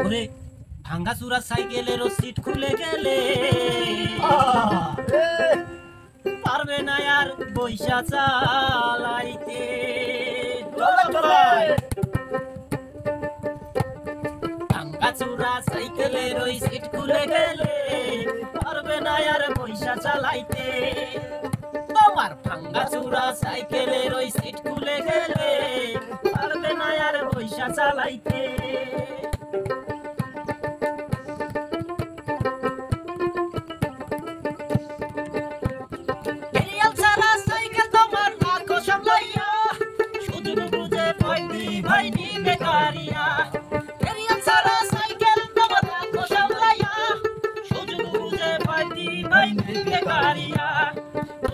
ওরে ভাঙ্গা চূড়া সাইকেলেরও সিট খুলে গেলে পারবে না আর বৈশা চালাইতে। ভাঙ্গা চূড়া সাইকেলের ওই সিট খুলে গেলে পারবে না আর বৈশা চালাইতে। তোমার ভাঙ্গা চূড়া সাইকেলের ওই সিট খুলে গেলে পারবে না আর বৈশা চালাইতে।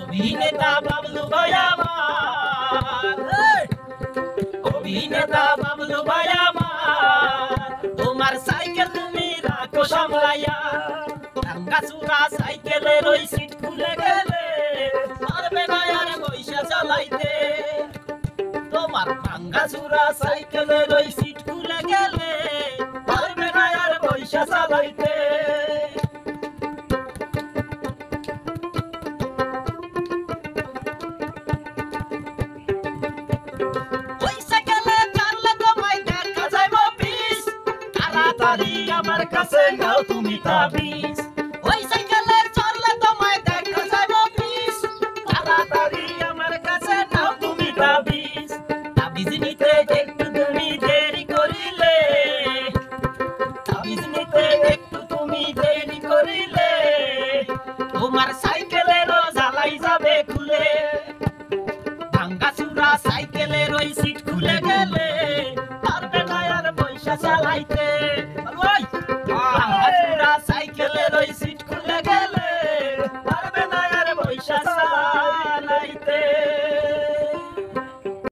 অভিনেতা বাবলু ভাই আমার, অভিনেতা বাবলু ভাই আমার, তোমার সাইকেল তুমি রাখো সামলাইয়া। ভাঙ্গা চূড়া সাইকেলের ওই সিট খুলে গেলে পারবে না আর বৈশা চালাইতে। তোমার ভাঙ্গা চূড়া সাইকেলের ওই সিট খুলে গেলে পারবে না আর বৈশা চালাইতে। আমার কাছে নাও তুমি তাবিজ, ওই সাইকেলে চড়লে তোমায় দেখা যাবে অফিস। তাড়াতাড়ি আমার কাছে নাও তুমি তাবিজ, তাবিজ নিতে একটু তুমি দেরি করিলে, তাবিজ নিতে একটু তুমি দেরি করিলে তোমার সাইকেলেরও জ্বালাই যাবে খুলে। ভাঙ্গা চূড়া সাইকেলের ওই সিট খুলে গেলে পারবে না আর বৈশা চালাইতে।